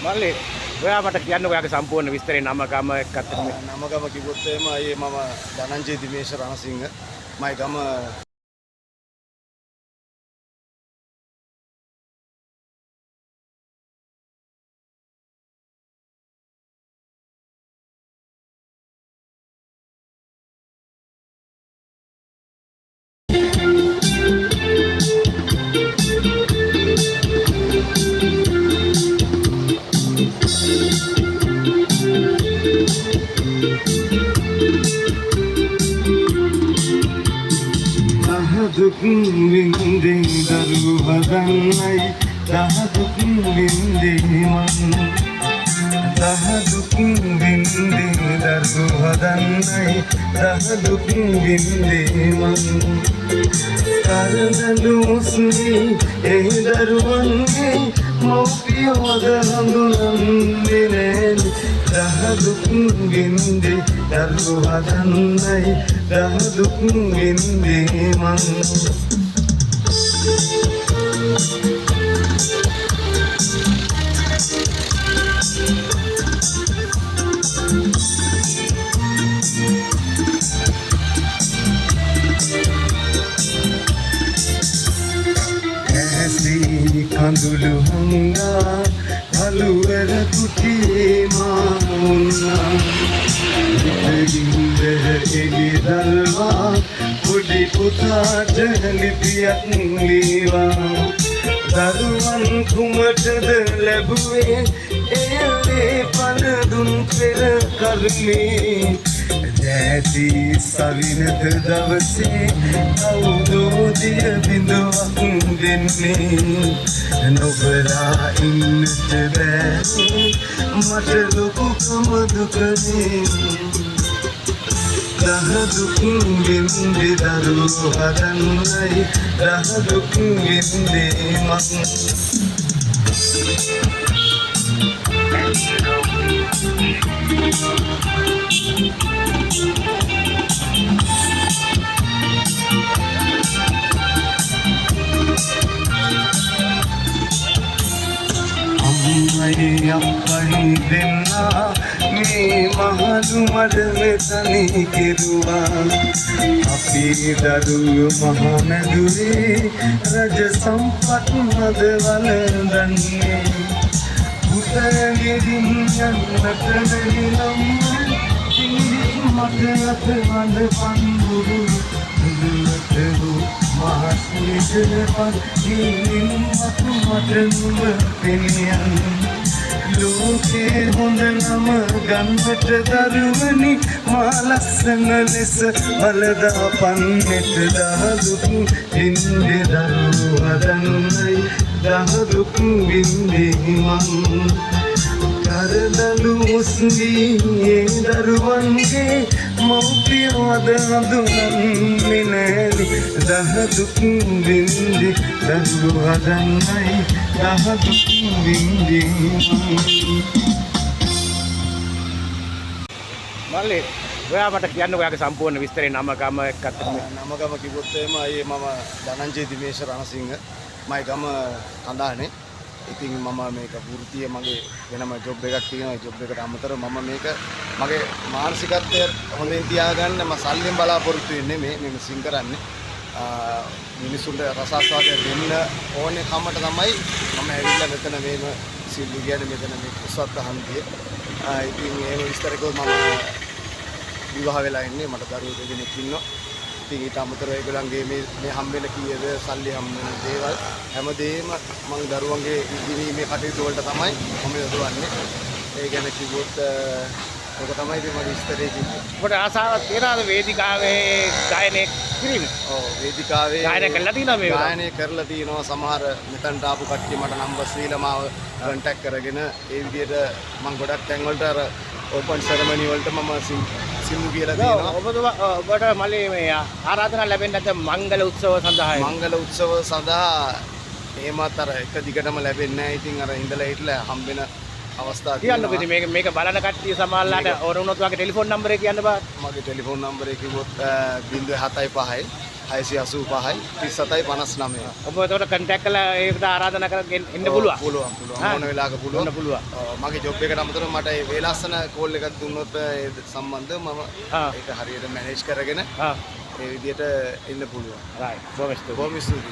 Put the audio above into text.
මල්ලි ඔයා මට කියන්නකෝ ඔයාගේ සම්පූර්ණ විස්තරේ නම ගම එක්කත් නම ගම කිව්වොත් එහෙම අයියේ මම ධනංජය දිනේශ රණසිංහ මයි ගම දුක් විඳින් දරුවදන්නයි දහදුක් විඳින් මන් දහදුක් විඳින් දරුවදන්නයි දහදුක් විඳින් මන් කරදළු මුස්ලි ඒ දරුවන්ගේ මව්පියවද හඳුනන්නේ නෑනේ දහදුක් විඳින් දරුවදන්නයි දහදුක් විඳින් මන් කඳුළු හංගා කළුවර කුටියේ මාමුන්නා ඉතිරින්ද එළිදල්වා පොඩි පුතාට ලිපියක් ලීවා දරුවන් කුමටද ලැබුවේ එයලේ පළදුන් පෙර කර්මේ දැති සවිනත දවසේ කවුදෝ දිය බිඳුවක් දෙන්නේ නොබලා ඉන්නට බෑ මට ලොකුකම දුකනේ දහදුක් විඳි දරුවෝ හදන්නයි දහදුක් විඳි මං අම්මයි අප්පයි දෙන්නා මේ මහලු මඩ මෙතනි කෙරුවා අපේ දරුවෝ මහමැදුරේ රජ සම්පත් මද වළඳන්නේ පුතගෙදින් යන්නට බැරි නම් මට අත වඳ පන්දුරු මුදුලට මහසුලිසලපත් ගිලින් මට නුඹ පෙනියන් ලෝකේ හොඳ නම ගන්නට දරුවනි මා ලස්සන ලෙස බලදා පන්නෙට දහදුක් විඳි දරුවෝ හදන්නයි දහදුක් විඳි මං කරදළු මුස්ලි ඒ දරුවන්ගේ මව්පියවද හඳුනන්නේ නෑනේ දහදුක් විඳි දරුවෝ හදන්නයි දහදුක් විඳි මල්ලි ඔයා මට කියන්නකෝ ඔයාගේ සම්පූර්ණ විස්තරේ නම ගම එක්කත් නම ගම කිව්වොත් එහෙම අයියේ මම ධනංජය දිනේශ රණසිංහ මයි ගම කඳානේ ඉතින් මම මේක වෘත්තිය මගේ වෙනම ජොබ් එකක් තියෙනවා ඒ ජොබ් එකට අමතරව මම මේක මගේ මානසිකත්වය හොඳින් තියාගන්න මම සල්ලියෙන් බලාපොරොත්තු වෙන්නේ මේ සිං කරන්නේ මිනිසුන්ට රසාස්වාදය දෙන්න ඕනේ කමට තමයි මම ඇවිල්ලා මෙතන මේම සිල්ලු කියන්නේ මෙතන මේ කුසත් හන්දිය ඉතින් ඒ විස්තරකෝ මම විවාහ වෙලා ඉන්නේ මට දරුවෝ දෙදෙනෙක් ඉන්නවා ඉතින් ඊට අමතරව ඒගොල්ලන්ගේ මේ හම්බෙන කීයද සල්ලි හම්බෙන දේවල් හැමදේම මම දරුවන්ගේ ඉදිරිමේ කටයුතු වලට තමයි මම යොදවන්නේ ඒ ගැන කිව්වොත් ඒක තමයි ඉතින් මගේ විස්තරේ කිව්වේ ඔබට ආසාවක් තියනවාද වේදිකාවේ ගායනය කිරීම ඔව් වේදිකාවේ ගායනය කරලා තියෙනවා මේ ගායනය කරලා තියෙනවා සමහර මෙතනට ආපු කට්ටිය මට නම්බර් දීලා මාව කන්ටැක්ට් කරගෙන ඒ විදිහට මම ගොඩක් තැන් වලට අර ඕපන් සෙරමනි වලට මම සිම්මු කියලා තියෙනවා ඔබට මල්ලි මේ ආරාධනා ලැබෙන්නේ නැත්නම් මංගල උත්සව සඳහා මංගල උත්සව සඳහා එහෙමත් අර එක දිගටම ලැබෙන්නේ නැහැ ඉතින් අර ඉඳලා හිටලා හම්බෙන අවස්ථා කියන්නකෝ ඉතින් මේක බලන කට්ටිය සමහරලාට ඕන වුණොත් ඔයාගේ ටෙලිෆෝන් නම්බරේ කියන්න බෑ මගේ ටෙලිෆෝන් නම්බරේ කිව්වොත් 075 685යි 37යි 59. ඔබ එතකොට කන්ටැක්ට් කරලා ඒකට ආරාධනා කරගෙන එන්න පුළුවන්. පුළුවන් ඕන වෙලාවක පුළුවන්. ඔන්න පුළුවන්. මගේ ජොබ් එකට අමතරව මට ඒ වේලාසන කෝල් එකක් දුන්නොත් ඒ සම්බන්ධව මම ආ. ඒක හරියට මැනේජ් කරගෙන ආ ඒ විදිහට එන්න පුළුවන්. රයිට්. බොහොම ස්තුතියි. බොහොම ස්තුතියි.